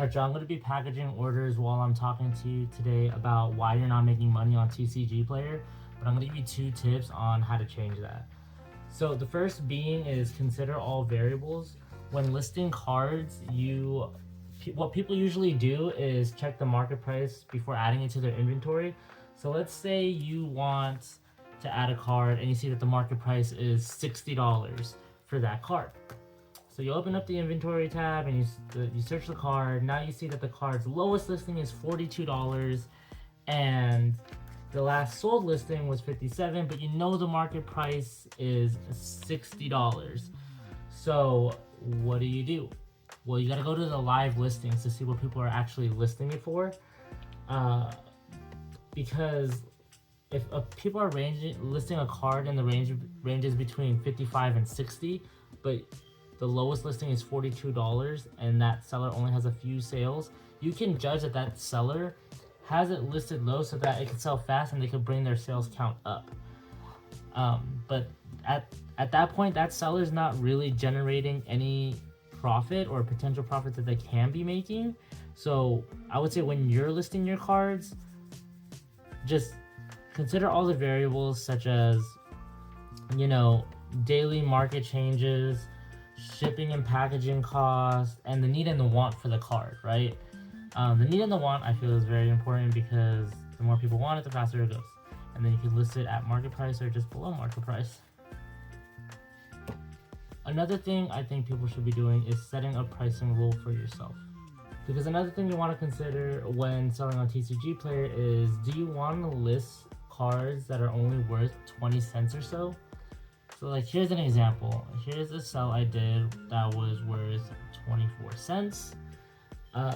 Alright y'all, I'm going to be packaging orders while I'm talking to you today about why you're not making money on TcgPlayer, but I'm going to give you 2 tips on how to change that. So the first being is consider all variables. When listing cards, what people usually do is check the market price before adding it to their inventory. So let's say you want to add a card and you see that the market price is $60 for that card. So you open up the inventory tab and you search the card. Now you see that the card's lowest listing is $42 and the last sold listing was $57, but you know the market price is $60. So what do? Well, you gotta go to the live listings to see what people are actually listing it for. Because if people are listing a card in the ranges between 55 and 60, but the lowest listing is $42 and that seller only has a few sales, you can judge that that seller has it listed low so that it can sell fast and they can bring their sales count up. But at that point, that seller is not really generating any profit or potential profit that they can be making. So I would say when you're listing your cards, just consider all the variables such as, daily market changes, shipping and packaging costs, and the need and the want for the card, right? The need and the want I feel is very important because the more people want it, the faster it goes. And then you can list it at market price or just below market price. Another thing I think people should be doing is setting a pricing rule for yourself. Because another thing you want to consider when selling on TcgPlayer is, do you want to list cards that are only worth 20 cents or so? So like, here's an example. Here's a sell I did that was worth 24 cents.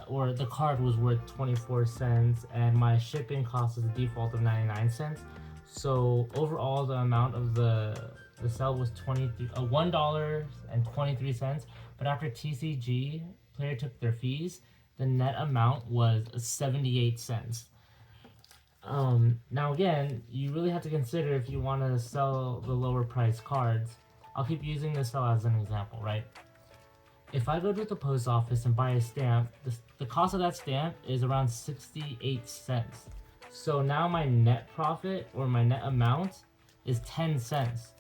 Or the card was worth 24 cents and my shipping cost is a default of 99 cents. So overall the amount of the sell was $1.23, but after TcgPlayer took their fees, the net amount was 78 cents. Now again, you really have to consider if you want to sell the lower price cards. I'll keep using this sell as an example, right? If I go to the post office and buy a stamp, the cost of that stamp is around 68 cents. So now my net profit or my net amount is 10 cents.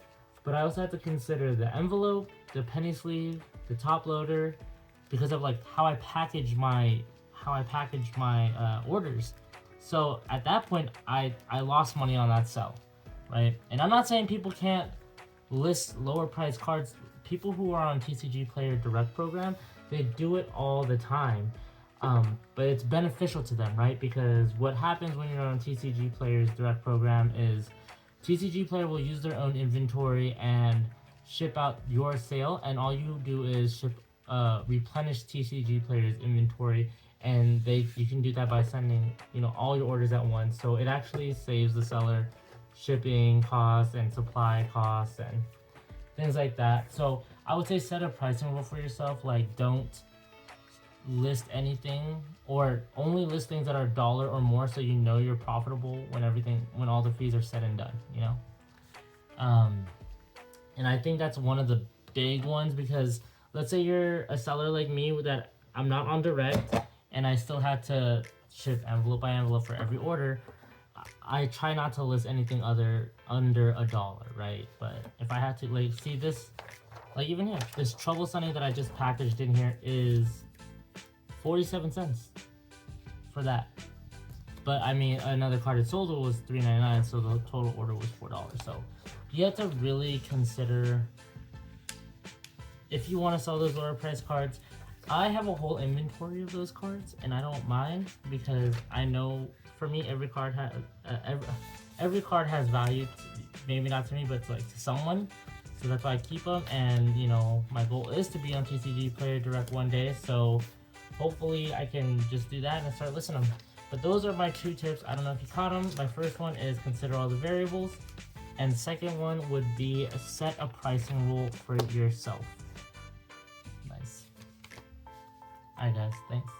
But I also have to consider the envelope, the penny sleeve, the top loader, because of like how I package my orders. So at that point, I lost money on that sell, right? And I'm not saying people can't list lower price cards. People who are on TcgPlayer Direct program, they do it all the time. But it's beneficial to them, right? Because what happens when you're on TcgPlayer's Direct program is TcgPlayer will use their own inventory and ship out your sale, and all you do is replenish TcgPlayer's inventory, and you can do that by sending all your orders at once. So it actually saves the seller shipping costs and supply costs and things like that. So I would say set a pricing rule for yourself, like don't list anything or only list things that are $1 or more, so you know you're profitable when all the fees are said and done, and I think that's one of the big ones, because let's say you're a seller like me that I'm not on direct and I still had to ship envelope by envelope for every order. I try not to list anything under $1, right? But if I had to, like, see this, like even here, this Trouble Sunny that I just packaged in here is 47 cents for that. But I mean, another card it sold was $3.99, so the total order was $4. So you have to really consider if you want to sell those lower price cards. I have a whole inventory of those cards, and I don't mind because I know for me every card has value. Maybe not to me, but to someone. So that's why I keep them. And my goal is to be on TcgPlayer Direct one day. So hopefully I can just do that and start listing them. But those are my 2 tips. I don't know if you caught them. My first one is consider all the variables, and the second one would be set a pricing rule for yourself. Nice. Alright guys, thanks.